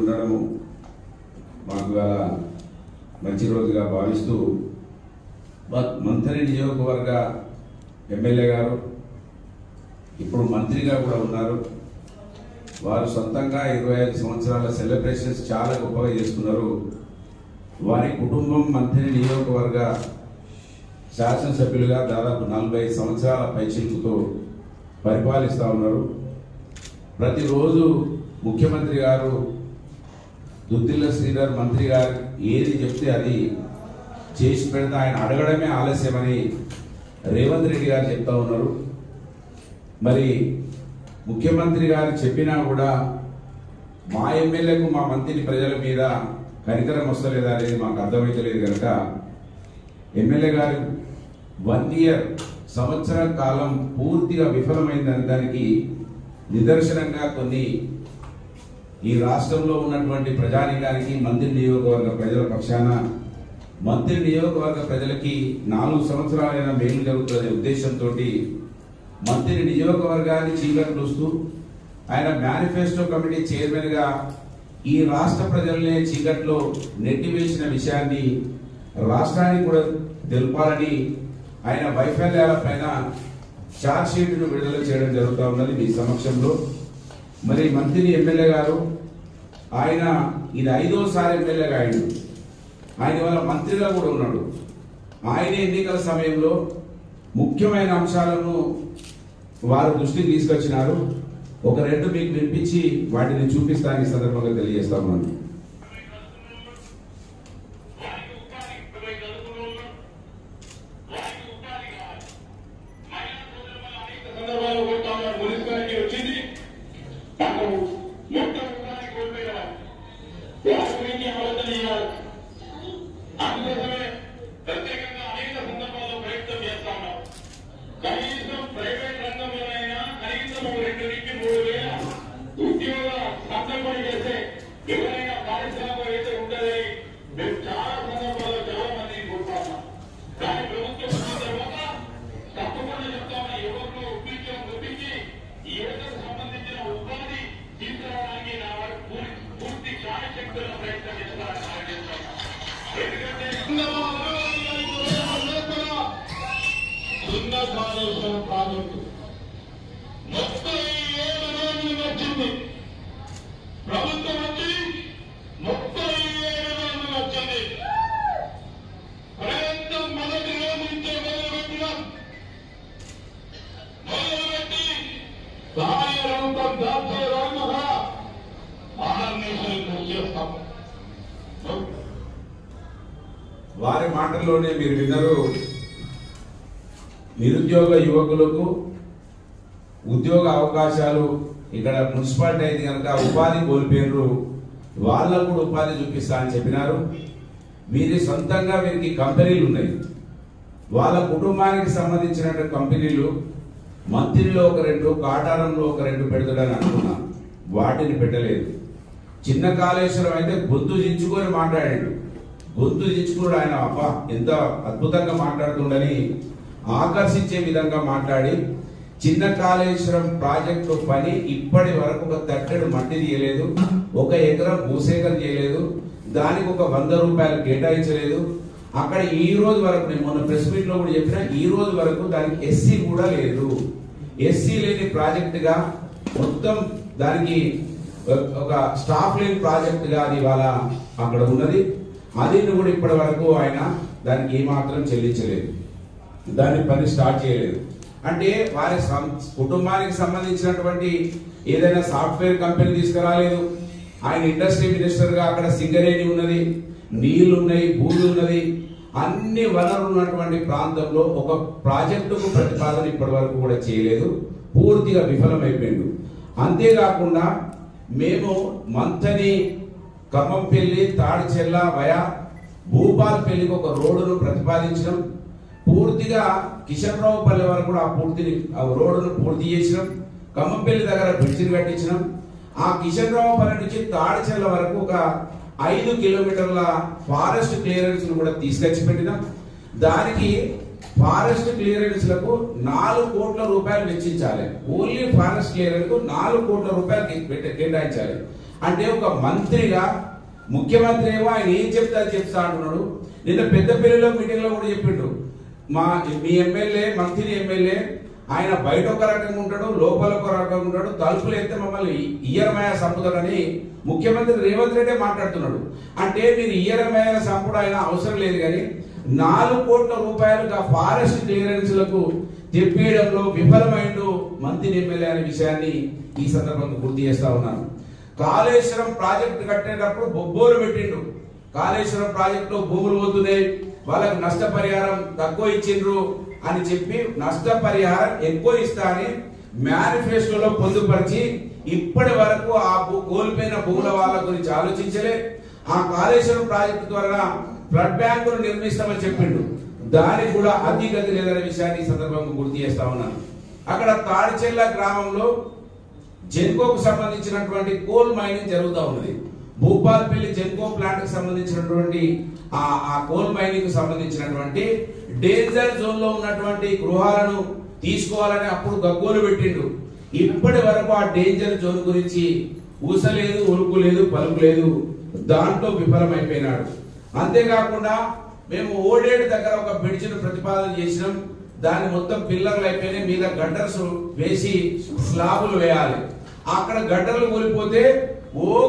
ఉండడము మాకు మంచి రోజుగా భావిస్తూ మంథని నియోజకవర్గ ఎమ్మెల్యే గారు ఇప్పుడు మంత్రిగా కూడా ఉన్నారు. వారు సొంతంగా 25 సంవత్సరాల సెలబ్రేషన్స్ చాలా గొప్పగా చేసుకున్నారు. వారి కుటుంబం మంథని నియోజకవర్గ శాసనసభ్యులుగా దాదాపు 45 సంవత్సరాల పైచిలుకుతో పరిపాలిస్తూ ఉన్నారు. ప్రతిరోజు ముఖ్యమంత్రి గారు దుద్దిల్ల శ్రీధర్ మంత్రి గారు ఏది చెప్తే అది చేసి పెడితే ఆయన అడగడమే ఆలస్యమని రేవంత్ రెడ్డి గారు చెప్తా ఉన్నారు. మరి ముఖ్యమంత్రి గారు చెప్పినా కూడా మా ఎమ్మెల్యేకు మా మంత్రి ప్రజల మీద కనికరం వస్తలేదా అనేది మాకు అర్థమైతలేదు కనుక ఎమ్మెల్యే గారు 1 ఇయర్ సంవత్సర కాలం పూర్తిగా విఫలమైందని దానికి నిదర్శనంగా కొన్ని ఈ రాష్ట్రంలో ఉన్నటువంటి ప్రజానికానికి మంత్రి నియోజకవర్గ ప్రజల పక్షాన మంత్రి నియోజకవర్గ ప్రజలకి 4 సంవత్సరాలైన మేలు జరుగుతున్న ఉద్దేశంతో మంత్రి నియోజకవర్గాన్ని చీకట్లుస్తూ ఆయన మేనిఫెస్టో కమిటీ చైర్మన్ గా ఈ రాష్ట్ర ప్రజలనే చీకట్లో నెట్టివేసిన విషయాన్ని రాష్ట్రానికి కూడా తెలపాలని ఆయన వైఫల్యాల పైన ఛార్జ్ షీట్ను విడుదల చేయడం జరుగుతూ ఉన్నది మీ సమక్షంలో. మరి మంత్రి ఎమ్మెల్యే గారు ఆయన ఇది 5వసారి ఎమ్మెల్యేగా అయ్యాడు. ఆయన వాళ్ళ మంత్రిగా కూడా ఉన్నాడు. ఆయన ఎన్నికల సమయంలో ముఖ్యమైన అంశాలను వారు దృష్టికి తీసుకొచ్చినారు. ఒక 2 మీకు వినిపించి వాటిని చూపిస్తాను ఈ సందర్భంగా తెలియజేస్తామని. వారి మాటల్లోనే మీరు విన్నారు. నిరుద్యోగ యువకులకు ఉద్యోగ అవకాశాలు ఇక్కడ మున్సిపాలిటీ అయితే కనుక ఉపాధి కోల్పోయినరు, వాళ్ళకు కూడా ఉపాధి చూపిస్తా అని చెప్పినారు. వీరి సొంతంగా వీరికి కంపెనీలు ఉన్నాయి. వాళ్ళ కుటుంబానికి సంబంధించిన కంపెనీలు మంత్రిలో ఒక 2, కాటారంలో ఒక 2 పెడతాడని అనుకున్నాం. వాటిని పెట్టలేదు. చిన్న కాళేశ్వరం అయితే గొంతు దించుకొని మాట్లాడాడు. గొంతు దించుకున్నాడు ఆయన. అబ్బా ఎంత అద్భుతంగా మాట్లాడుతుండని ఆకర్షించే విధంగా మాట్లాడి చిన్న కాళేశ్వరం ప్రాజెక్టు పని ఇప్పటి వరకు ఒక తట్టెడు మట్టి తీయలేదు, 1 ఎకరం భూసేకరణ చేయలేదు, దానికి ఒక 100 రూపాయలు కేటాయించలేదు. అక్కడ ఈ రోజు వరకు నేను మొన్న ప్రెస్ మీట్ లో కూడా చెప్పిన, ఈ రోజు వరకు దానికి ఎస్సీ కూడా లేదు. ఎస్సీ లేని ప్రాజెక్ట్ గా మొత్తం దానికి ఒక స్టాఫ్ లేని ప్రాజెక్ట్ గా అది ఇవాళ అక్కడ ఉన్నది. అది కూడా ఇప్పటి వరకు ఆయన దానికి ఏమాత్రం చెల్లించలేదు, దాని పని స్టార్ట్ చేయలేదు. అంటే వారి కుటుంబానికి సంబంధించినటువంటి ఏదైనా సాఫ్ట్వేర్ కంపెనీ తీసుకురాలేదు. ఆయన ఇండస్ట్రీ మినిస్టర్ గా అక్కడ సింగరేణి ఉన్నది, నీళ్లు ఉన్నాయి, భూమి ఉన్నది, అన్ని వనరులు ఉన్నటువంటి ప్రాంతంలో ఒక ప్రాజెక్టుకు ప్రతిపాదన ఇప్పటి వరకు కూడా చేయలేదు. పూర్తిగా విఫలమైపోయింది. అంతేకాకుండా మేము మంథని ఖమ్మంపల్లి తాడిచెల్ల వయా భూపాలపల్లికి ఒక రోడ్డును ప్రతిపాదించడం, పూర్తిగా కిషన్ రావుపల్లి వరకు కూడా ఆ రోడ్డును పూర్తి చేసినాం. ఖమ్మంపల్లి దగ్గర బ్రిడ్జిని కట్టించినాం. ఆ కిషన్ రావుపల్లి నుంచి తాడిచెల్ల వరకు ఒక 5 కిలోమీటర్ల ఫారెస్ట్ క్లియరెన్స్ కూడా తీసుకొచ్చి పెట్టినాం. దానికి ఫారెస్ట్ క్లియరెన్స్ లకు 4 కోట్ల రూపాయలు వెచ్చించాలి. ఓన్లీ ఫారెస్ట్ క్లియరెన్స్ కు 4 కోట్ల రూపాయలు కేటాయించాలి. అంటే ఒక మంత్రిగా ముఖ్యమంత్రి ఏమో ఆయన ఏం చెప్తా అంటున్నాడు. నిన్న పెద్దపల్లిలో మీటింగ్ లో కూడా చెప్పిండు, మీ ఎమ్మెల్యే మంత్రి ఎమ్మెల్యే ఆయన బయట ఒక రకంగా ఉంటాడు, లోపల ఒక రకంగా ఉంటాడు, తలుపులు ఎత్తే మమ్మల్ని ఇయ్యరమయ సంపుతాడని ముఖ్యమంత్రి రేవంత్ రెడ్డి మాట్లాడుతున్నాడు. అంటే మీరు ఇయ్యరమయ సంపుడు ఆయన అవసరం లేదు, కానీ 4 కోట్ల రూపాయలుగా ఫారెస్ట్ క్లియరెన్స్లకు తెప్పేయడంలో విఫలమైండు మంత్రి ఎమ్మెల్యే అనే విషయాన్ని ఈ సందర్భంగా గుర్తు చేస్తా ఉన్నాను. కాళేశ్వరం ప్రాజెక్టు కట్టేటప్పుడు బొబ్బోలు పెట్టిండు. కాళేశ్వరం ప్రాజెక్టులో భూములు పోతున్నాయి, వాళ్ళకు నష్టపరిహారం తక్కువ ఇచ్చిండ్రు అని చెప్పి నష్టపరిహారం ఎక్కువ ఇస్తా అని మేనిఫెస్టోలో పొందుపరిచి ఇప్పటి వరకు ఆ కోల్పోయిన భూముల వాళ్ళ గురించి ఆలోచించలే. ఆ కాళేశ్వరం ప్రాజెక్టు ద్వారా బ్లడ్ బ్యాంకులు నిర్మిస్తామని చెప్పిండు, దానికి కూడా అధిగతి లేదనే విషయాన్ని ఈ సందర్భంగా గుర్తు చేస్తా ఉన్నాను. అక్కడ తాడిచెల్ల గ్రామంలో జెన్కోకు సంబంధించినటువంటి కోల్ మైనింగ్ జరుగుతూ ఉన్నది. భూపాల్పల్లి జెన్కో ప్లాంట్ కి సంబంధించినటువంటి ఆ కోల్ మైనింగ్ కు సంబంధించినటువంటి డేంజర్ జోన్ లో ఉన్నటువంటి గృహాలను తీసుకోవాలని అప్పుడు గగ్గోలు పెట్టిండు. ఇప్పటి వరకు ఆ డేంజర్ జోన్ గురించి ఊసలేదు, ఉరుకు లేదు, పలుకు లేదు, దాంట్లో విఫలమైపోయినాడు. అంతేకాకుండా మేము ఓడేడు దగ్గర ఒక బ్రిడ్జిను ప్రతిపాదన చేసినాం, దాని మొత్తం పిల్లర్లు అయిపోయినాయి, మీద గడ్డర్స్ వేసి స్లాబులు వేయాలి. అక్కడ గడ్డర్లు కూలిపోతే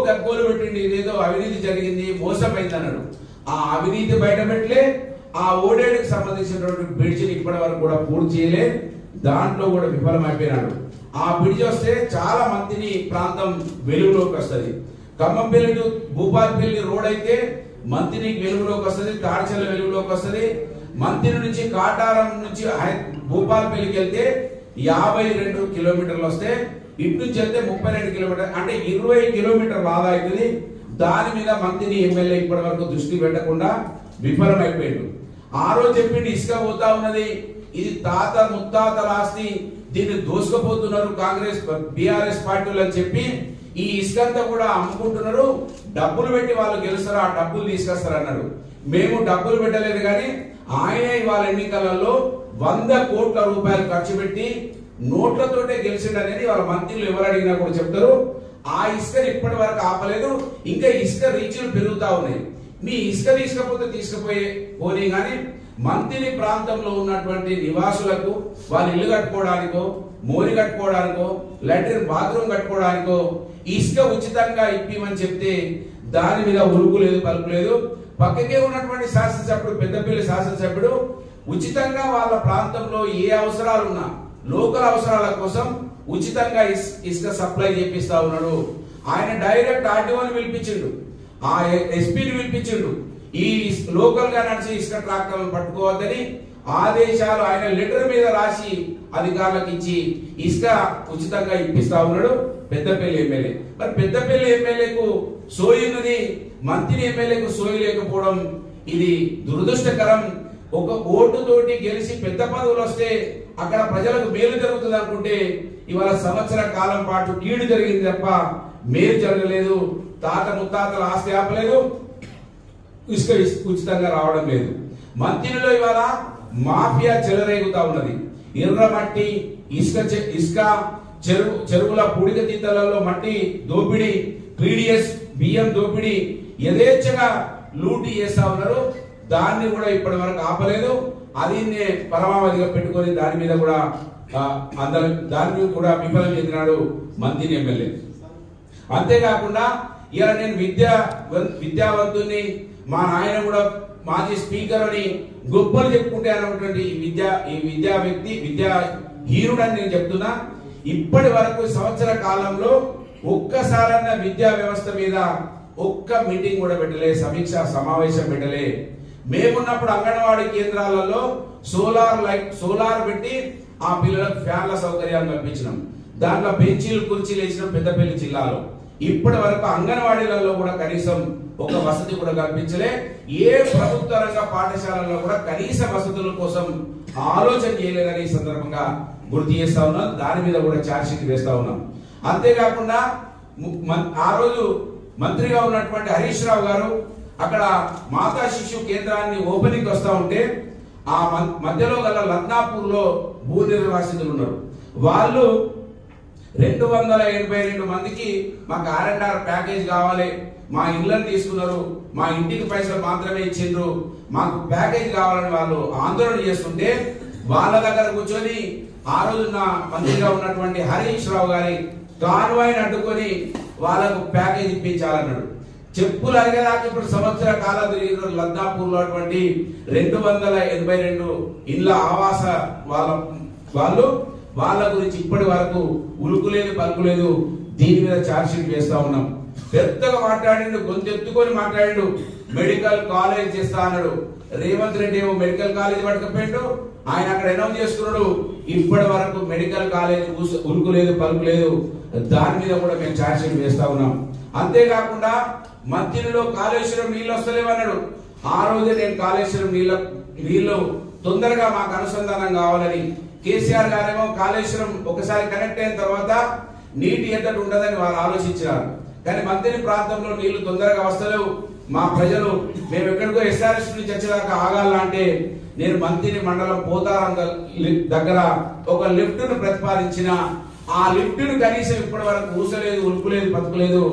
గగ్గోలు పెట్టిండి, ఇదేదో అవినీతి జరిగింది, మోసమైంది అన్నాడు. ఆ అవినీతి బయట పెట్టలే, ఆ ఓడేడుకు సంబంధించినటువంటి బ్రిడ్జిని ఇప్పటి వరకు కూడా పూర్తి చేయలే, దాంట్లో కూడా విఫలమైపోయినాడు. ఆ బ్రిడ్జ్ వస్తే చాలా మందిని ప్రాంతం వెలుగులోకి వస్తుంది. ఖమ్మంపల్లి టు భూపాల్పల్లి రోడ్ అయితే మంత్రికి వెలుగులోకి వస్తుంది, తాడిచెల్ల వెలుగులోకి వస్తుంది. మంత్రి నుంచి కాటారం నుంచి భూపాల్పల్లికి వెళ్తే 52 కిలోమీటర్లు వస్తే, ఇటు నుంచి వెళ్తే 32 కిలోమీటర్లు, అంటే 20 కిలోమీటర్లు ఆదా అవుతుంది. దాని మీద మంత్రి ఎమ్మెల్యే ఇప్పటి వరకు దృష్టి పెట్టకుండా విఫలమైపోయాడు. ఆ రోజు చెప్పిండి ఇసుక పోతా ఉన్నది, ఇది తాత ముత్తాతల ఆస్తి, దీన్ని దోసుకుపోతున్నారు కాంగ్రెస్ బీఆర్ఎస్ పార్టీలు అని చెప్పి ఈ ఇసుకంతా కూడా అమ్ముకుంటున్నారు, డబ్బులు పెట్టి వాళ్ళు గెలుస్తారు, ఆ డబ్బులు తీసుకొస్తారు అన్నాడు. మేము డబ్బులు పెట్టలేదు, కానీ ఆయన ఇవాళ ఎన్నికలలో 100 కోట్ల రూపాయలు ఖర్చు పెట్టి నోట్లతోటే గెలిచిండు అనేది వాళ్ళ మంత్రులు ఎవరు అడిగినా కూడా చెప్తారు. ఆ ఇసుకని ఇప్పటి వరకు ఆపలేదు, ఇంకా ఇసుక రీచ్లు పెరుగుతా ఉన్నాయి. మీ ఇసుక తీసుకపోయే పోనీ కానీ మంత్రి ప్రాంతంలో ఉన్నటువంటి నివాసులకు వాళ్ళు ఇల్లు కట్టుకోవడానికో, మోరి కట్టుకోవడానికో, లాట్రిన్ బాత్రూమ్ కట్టుకోవడానికో ఇసుక ఉచితంగా ఇప్పిమని చెప్తే దాని మీద ఉరుకు లేదు, పలుకు లేదు. పక్కకే ఉన్నటువంటి శాసనసభ్యుడు, పెద్దపల్లి శాసనసభ్యుడు ఉచితంగా వాళ్ళ ప్రాంతంలో ఏ అవసరాలున్నా లోకల్ అవసరాల కోసం ఉచితంగా ఇసుక సప్లై చేపిస్తా ఉన్నాడు. ఆయన డైరెక్ట్ ఆర్టీఓని పిలిపించిండు, ఆ ఎస్పీని పిలిపించిండు. ఈ లోకల్ గా నడిచి ఇసుక ట్రాక్టర్లను పట్టుకోవద్దని ఆదేశాలు ఆయన లెటర్ మీద రాసి అధికారులకు ఇచ్చి ఇసుక ఉచితంగా ఇప్పిస్తా ఉన్నాడు పెద్దపల్లి ఎమ్మెల్యే. మరి పెద్దపల్లి ఎమ్మెల్యేకు సోయినది, మంత్రి ఎమ్మెల్యేకు సోయి లేకపోవడం ఇది దురదృష్టకరం. ఒక ఓటుతోటి గెలిచి పెద్ద పదవులు వస్తే అక్కడ ప్రజలకు మేలు జరుగుతుంది అనుకుంటే ఇవాళ సంవత్సర కాలం పాటు కీడు జరిగింది తప్ప మేలు జరగలేదు. తాత ముత్తాతల ఆస్తి ఆపలేదు, ఇసుక ఉచితంగా రావడం లేదు. మంత్రిలో ఇవాళ మాఫియా చెలరేగుతా ఉన్నది. ఎర్రమట్టి, ఇసుక చెరువుల పుడిక తీతలలో మట్టి దోపిడీ, టీడీఎస్ బియ్యం దోపిడీ యథేచ్ఛగా లూటీ చేస్తా ఉన్నారు. దాన్ని కూడా ఇప్పటి వరకు ఆపలేదు. అది పరమావధిగా పెట్టుకొని దాని మీద కూడా దాన్ని కూడా విఫలం చెందినాడు మంత్రి ఎమ్మెల్యే. అంతేకాకుండా ఇలా నేను విద్యావంతుని, మా నాయన కూడా మాజీ స్పీకర్ అని గొప్పలు చెప్పుకుంటే అన్నటువంటి ఈ విద్యా వ్యక్తి, విద్యా హీరుడు అని నేను చెప్తున్నా. ఇప్పటి వరకు సంవత్సర కాలంలో ఒక్కసారన్న విద్యా వ్యవస్థ మీద ఒక్క మీటింగ్ కూడా పెట్టలే, సమీక్ష సమావేశం పెట్టలే. మేమున్నప్పుడు అంగన్వాడీ కేంద్రాలలో సోలార్ పెట్టి ఆ పిల్లలకు ఫ్యాన్ల సౌకర్యాన్ని కల్పించినాం. దాంట్లో బెంచీలు కుర్చీలు వేసినాం పెద్దపల్లి జిల్లాలో. ఇప్పటి వరకు అంగన్వాడీలలో కూడా కనీసం ఒక వసతి కూడా కల్పించలే. ఏ ప్రభుత్వ రంగ పాఠశాలలో కూడా కనీస వసతుల కోసం ఆలోచన చేయలేదని ఈ సందర్భంగా గుర్తు చేస్తా ఉన్నాం. దాని మీద కూడా ఛార్జ్ షీట్ వేస్తా ఉన్నాం. అంతేకాకుండా ఆ రోజు మంత్రిగా ఉన్నటువంటి హరీష్ రావు గారు అక్కడ మాతా శిశు కేంద్రాన్ని ఓపెనింగ్ వస్తా ఉంటే ఆ మధ్యలో గల లద్నాపూర్ లో భూ నిర్వాసితులు ఉన్నారు. వాళ్ళు 282 మందికి మాకు R&R ప్యాకేజ్ కావాలి, మా ఇళ్ళని తీసుకున్నారు, మా ఇంటికి పైసలు మాత్రమే ఇచ్చిండ్రు, మాకు ప్యాకేజ్ కావాలని వాళ్ళు ఆందోళన చేస్తుంటే వాళ్ళ దగ్గర కూర్చొని ఆ రోజున మంత్రిగా ఉన్నటువంటి హరీష్ రావు గారి కాన్వాయ్ని అడ్డుకొని వాళ్ళకు ప్యాకేజ్ ఇప్పించాలన్నాడు. చెప్పులు అడిగేదాకా ఇప్పుడు సంవత్సర కాలం తిరిగిన లద్దాపూర్ లో 282 ఇళ్ల ఆవాస వాళ్ళ గురించి ఇప్పటి వరకు ఉలుకులేదు పలుకులేదు. దీని మీద ఛార్జ్ షీట్ వేస్తా ఉన్నాం. పెద్దగా మాట్లాడిండు, గొంతెత్తుకొని మాట్లాడిండు, మెడికల్ కాలేజ్ చేస్తా అన్నాడు. రేవంత్ రెడ్డి ఏమో మెడికల్ కాలేజ్ పట్టుకపోయిండు, ఆయన అక్కడ అనౌన్స్ చేసుకున్నాడు. ఇప్పటి వరకు మెడికల్ కాలేజ్ ఉలుకులేదు పలుకులేదు. దాని మీద కూడా మేము ఛార్జ్ షీట్ వేస్తా ఉన్నాం. అంతేకాకుండా మంత్రిలో కాళేశ్వరం నీళ్ళు వస్తలేవన్నాడు. ఆ రోజే నేను కాళేశ్వరం నీళ్లు తొందరగా మాకు అనుసంధానం కావాలని, కేసీఆర్ గారేమో కాళేశ్వరం ఒకసారి కనెక్ట్ అయిన తర్వాత నీటి ఎద్దడి ఉండదని వారు ఆలోచించారు. కానీ మంత్రి ప్రాంతంలో నీళ్లు తొందరగా వస్తలేవు, మా ప్రజలు మేము ఎక్కడికో SRS నుంచి వచ్చేదాకా ఆగాలంటే నేను మంత్రి మండలం పోతారం దగ్గర ఒక లిఫ్ట్ ను ప్రతిపాదించిన, ఆ లిఫ్ట్ ను కనీసం ఇప్పటి వరకు ఊసలేదు ఉలుపులేదు బతుకులేదు.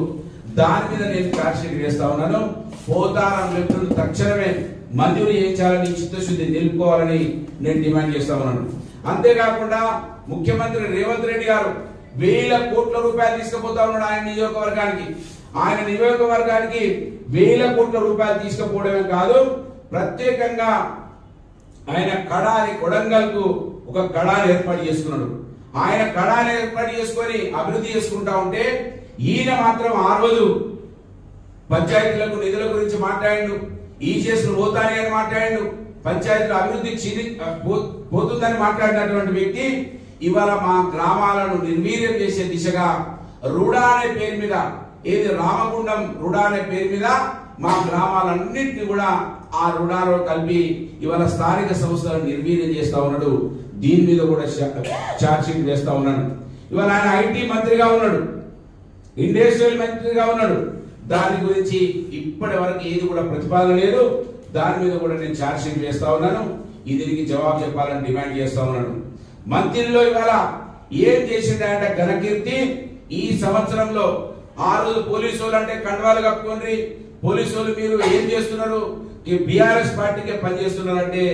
దాని మీద నేను ఛార్జ్ షీట్ వేస్తా ఉన్నాను. పోతారం లిఫ్ట్ ను తక్షణమే మంజూరు చేయించాలని, చిత్తశుద్ధి నిలుపుకోవాలని నేను డిమాండ్ చేస్తా ఉన్నాను. అంతేకాకుండా ముఖ్యమంత్రి రేవంత్ రెడ్డి గారు 1000 కోట్ల రూపాయలు తీసుకుపోతా ఉన్నాడు ఆయన నియోజకవర్గానికి. ఆయన నియోజకవర్గానికి 1000 కోట్ల రూపాయలు తీసుకుపోవడమే కాదు, ప్రత్యేకంగా ఆయన కడారి కొడంగల్ కు ఒక కడారి ఏర్పాటు చేసుకున్నాడు. ఆయన కడారి ఏర్పాటు చేసుకొని అభివృద్ధి చేసుకుంటా ఉంటే ఈయన మాత్రం ఆ రోజు పంచాయతీలకు నిధుల గురించి మాట్లాడిండు, ఈజీఎస్ పోతానే అని మాట్లాడిండు, పంచాయతీల అభివృద్ధి పోతుందని మాట్లాడినటువంటి వ్యక్తి ఇవాళ మా గ్రామాలను నిర్వీర్యం చేసే దిశగా రుడా అనే పేరు మీద, ఏది రామగుండం రుడా అనే పేరు మీద మా గ్రామాలన్నింటినీ కూడా ఆ రుడాలో కలిపి ఇవాళ స్థానిక సంస్థలను నిర్వీర్యం చేస్తా ఉన్నాడు. దీని మీద కూడా ఛార్జ్ షీట్ వేస్తా ఉన్నాడు. ఇవాళ ఆయన ఐటీ మంత్రిగా ఉన్నాడు, ఇండస్ట్రియల్ మంత్రిగా ఉన్నాడు. దాని గురించి ఇప్పటి వరకు ఏది కూడా ప్రతిపాదన లేదు. దాని మీద కూడా నేను ఛార్జ్ షీట్ వేస్తా ఉన్నాను. దీనికి జవాబు చెప్పాలని డిమాండ్ చేస్తా ఉన్నాను. మంత్రిలో ఇవాళ ఏం చేసిందంటే ఘనకీర్తి. ఈ సంవత్సరంలో ఆ రోజు పోలీసు వాళ్ళు అంటే కండవాలు కప్పుకోండి, పోలీసు వాళ్ళు మీరు ఏం చేస్తున్నారు, బీఆర్ఎస్ పార్టీకే పనిచేస్తున్నారంటే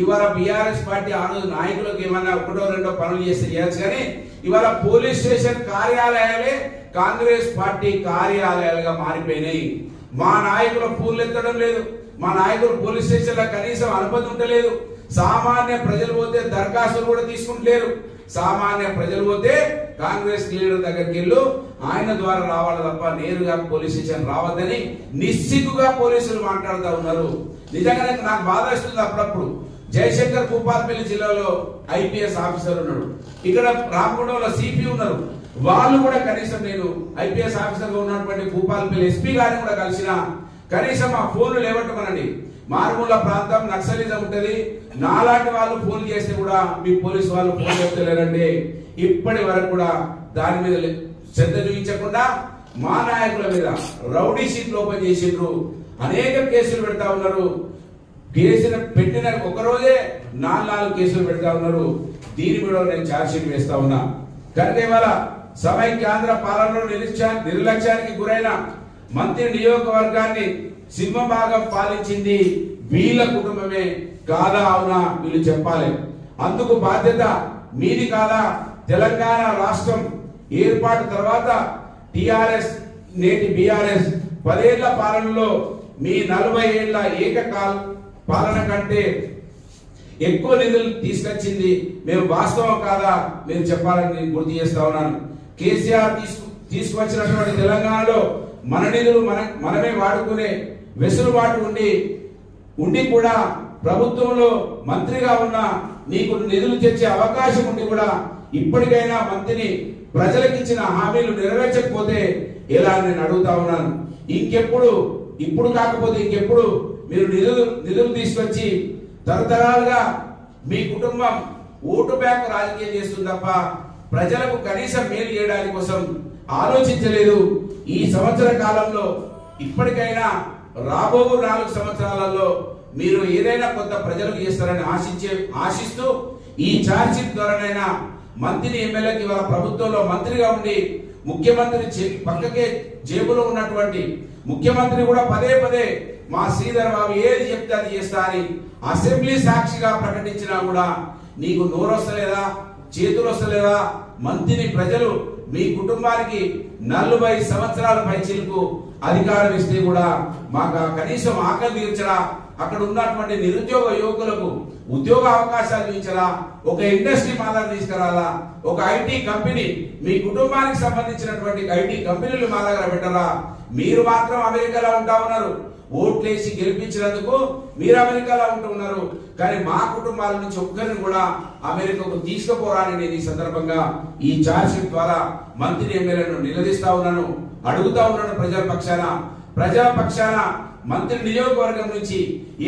ఇవాళ బీఆర్ఎస్ పార్టీ ఆ రోజు నాయకులకు ఏమన్నా 1-2 పనులు చేస్తే చేయొచ్చు, కానీ ఇవాళ పోలీస్ స్టేషన్ కార్యాలయాలే కాంగ్రెస్ పార్టీ కార్యాలయాలుగా మారిపోయినాయి. మా నాయకుల పూలు ఎత్తడం లేదు, మా నాయకులు పోలీస్ స్టేషన్ లో కనీసం అనుమతి ఉండలేదు. సామాన్య ప్రజలు పోతే దరఖాస్తులు కూడా తీసుకుంటలేరు. సామాన్య ప్రజలు పోతే కాంగ్రెస్ లీడర్ దగ్గరికి వెళ్ళు ఆయన ద్వారా రావాలి తప్ప నేరుగా పోలీస్ స్టేషన్ రావద్దని నిస్సిగ్గుగా పోలీసులు మాట్లాడుతూ ఉన్నారు. నిజంగానే నాకు బాధ వస్తుంది. అప్పుడప్పుడు జయశంకర్ భూపాలపల్లి జిల్లాలో IPS ఆఫీసర్ ఉన్నాడు, ఇక్కడ రామగుండంలో CP ఉన్నారు. వాళ్ళు కూడా కనీసం నేను IPS ఆఫీసర్ గా ఉన్నటువంటి భూపాలపల్లి SP గారిని కూడా కలిసిన, కనీసం ఆ ఫోన్లు లేవట్టమనండి. మారుమూల ప్రాంతం నక్సలిజం ఉంటది, నాలాంటి వాళ్ళు ఫోన్ చేస్తే కూడా మీ పోలీసు వాళ్ళు ఫోన్ చెప్తలేరండి. ఇప్పటి వరకు కూడా దాని మీద శ్రద్ధ చూపించకుండా మా నాయకుల మీద రౌడీ షీట్లు ఓపెన్ చేసిండ్రు, అనేక కేసులు పెడతా ఉన్నారు. కేసులు పెట్టిన ఒక రోజే 4 కేసులు పెడతా ఉన్నారు. దీని మీద నేను ఛార్జ్ షీట్ వేస్తా ఉన్నా. కనుక ఇవాళ సమైక్యాంధ్ర పాలనలో నిర్లక్ష్యానికి గురైన మంత్రి నియోజకవర్గాన్ని సింహభాగం పాలించింది వీళ్ళ కుటుంబమే కాదా అవునా వీళ్ళు చెప్పాలి. అందుకు బాధ్యత మీది కాదా? తెలంగాణ రాష్ట్రం ఏర్పాటు తర్వాత TRS నేటి BRS 10 ఏళ్ల పాలనలో మీ 40 ఏళ్ల ఏకకాల పాలన కంటే ఎక్కువ నిధులు తీసుకొచ్చింది మేము వాస్తవం కాదా మీరు చెప్పాలని గుర్తు చేస్తా ఉన్నాను. కేసీఆర్ తీసుకొచ్చినటువంటి తెలంగాణలో మన నిధులు మనమే వాడుకునే వెసులుబాటు ఉండి కూడా ప్రభుత్వంలో మంత్రిగా ఉన్న నీకు నిధులు తెచ్చే అవకాశం ఉండి కూడా ఇప్పటికైనా మంత్రిని ప్రజలకు ఇచ్చిన హామీలు నెరవేర్చకపోతే ఎలా నేను అడుగుతా ఉన్నాను. ఇప్పుడు కాకపోతే ఇంకెప్పుడు మీరు నిధులు తీసుకొచ్చి తరతరాలుగా మీ కుటుంబం ఓటు బ్యాంకు రాజకీయం చేస్తుంది తప్ప ప్రజలకు కనీసం మేలు చేయడానికి కోసం ఆలోచించలేదు. ఈ సంవత్సర కాలంలో ఇప్పటికైనా రాబో 4 సంవత్సరాలలో మీరు ఏదైనా కొంత ప్రజలకు చేస్తారని ఆశిస్తూ ఈ ఛార్జ్ షీట్ ద్వారానైనా మంత్రిని ఎమ్మెల్యేకి ఇవాళ ప్రభుత్వంలో మంత్రిగా ఉండి ముఖ్యమంత్రి పక్కకే జేబులో ఉన్నటువంటి ముఖ్యమంత్రి కూడా పదే పదే మా శ్రీధర్ బాబు ఏది చెప్తే అది చేస్తా అని అసెంబ్లీ సాక్షిగా ప్రకటించినా కూడా నీకు నోరు వస్తలేదా, చేతులు వస్తలేదా? మంత్రిని ప్రజలు మీ కుటుంబానికి 40 సంవత్సరాల పైచిలకు అధికారం ఇస్తే కూడా మాకు కనీసం ఆకలి తీర్చరా, అక్కడ ఉన్నటువంటి నిరుద్యోగ యువకులకు ఉద్యోగ అవకాశాలు ఇచ్చరా, ఒక ఇండస్ట్రీ మా దగ్గర తీసుకురాలా, ఒక ఐటీ కంపెనీ మీ కుటుంబానికి సంబంధించినటువంటి ఐటీ కంపెనీలు మా దగ్గర పెట్టరా? మీరు మాత్రం అమెరికాలో ఉంటా ఉన్నారు, ఓట్లేసి గెలిపించినందుకు మీరు అమెరికాలో ఉంటున్నారు, కానీ మా కుటుంబాల నుంచి ఒక్కరిని కూడా అమెరికాకు తీసుకుపోరాని నేను ఈ సందర్భంగా ఈ ఛార్జ్ షీట్ ద్వారా మంత్రి ఎమ్మెల్యేలను నిలదీస్తా ఉన్నాను, అడుగుతా ఉన్నాను. ప్రజా పక్షాన మంత్రి నియోజకవర్గం నుంచి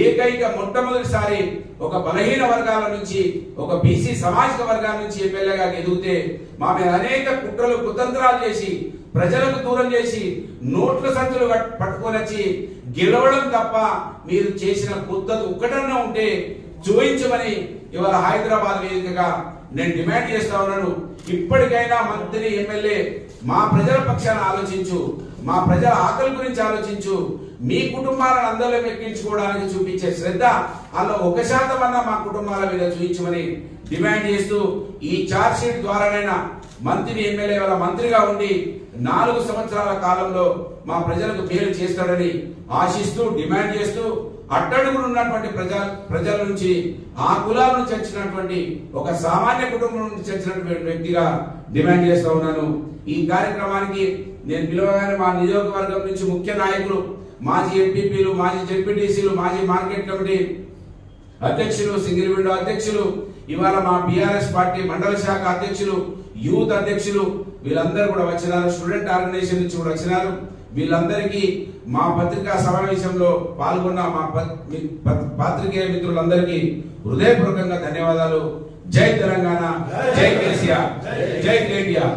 ఏకైక మొట్టమొదటిసారి ఒక బలహీన వర్గాల నుంచి ఒక బీసీ సామాజిక వర్గాల నుంచి ఎమ్మెల్యేగా ఎదిగితే మా మీద అనేక కుట్రలు కుతంత్రాలు చేసి ప్రజలకు దూరం చేసి నోట్ల సంచులు పట్టుకొని వచ్చి గెలవడం తప్ప మీరు చేసిన కుత్తది ఒక్కటన్నా ఉంటే చూపించమని ఇవాళ హైదరాబాద్ వేదికగా నేను డిమాండ్ చేస్తా ఉన్నాను. ఇప్పటికైనా మంత్రి ఎమ్మెల్యే మా ప్రజల పక్షాన ఆలోచించు, మా ప్రజల ఆకలి గురించి ఆలోచించు, మీ కుటుంబాలను అందరిలో ఎక్కించుకోవడానికి చూపించే శ్రద్ధ అలా 1% అన్నా మా కుటుంబాల మీద చూపించమని డిమాండ్ చేస్తూ ఈ ఛార్జ్ షీట్ ద్వారానైనా మంత్రి ఎమ్మెల్యే వాళ్ళ మంత్రిగా ఉండి 4 సంవత్సరాల కాలంలో మా ప్రజలకు మేలు చేస్తాడని ఆశిస్తూ డిమాండ్ చేస్తూ అట్టడుగులు ఉన్నటువంటి ప్రజల నుంచి ఆ కులాల నుంచి వచ్చినటువంటి ఒక సామాన్య కుటుంబం నుంచి వచ్చినటువంటి వ్యక్తిగా డిమాండ్ చేస్తా ఉన్నాను. ఈ కార్యక్రమానికి నేను పిలవగానే మా నియోజకవర్గం నుంచి ముఖ్య నాయకులు, మాజీ ఎంపీపీలు, మాజీ జెడ్పీటీసీలు, మాజీ మార్కెట్ కమిటీ అధ్యక్షులు, సింగిల్ విండో అధ్యక్షులు, ఇవాళ మా బీఆర్ఎస్ పార్టీ మండల శాఖ అధ్యక్షులు, యూత్ అధ్యక్షులు వీళ్ళందరూ కూడా వచ్చినారు. స్టూడెంట్ ఆర్గనైజేషన్ నుంచి కూడా వచ్చినారు. వీళ్ళందరికీ మా పత్రికా సమావేశంలో పాల్గొన్న మా పాత్రికేయ మిత్రులందరికీ హృదయపూర్వకంగా ధన్యవాదాలు. జై తెలంగాణ, జై కేసీఆర్, జై కేటీఆర్.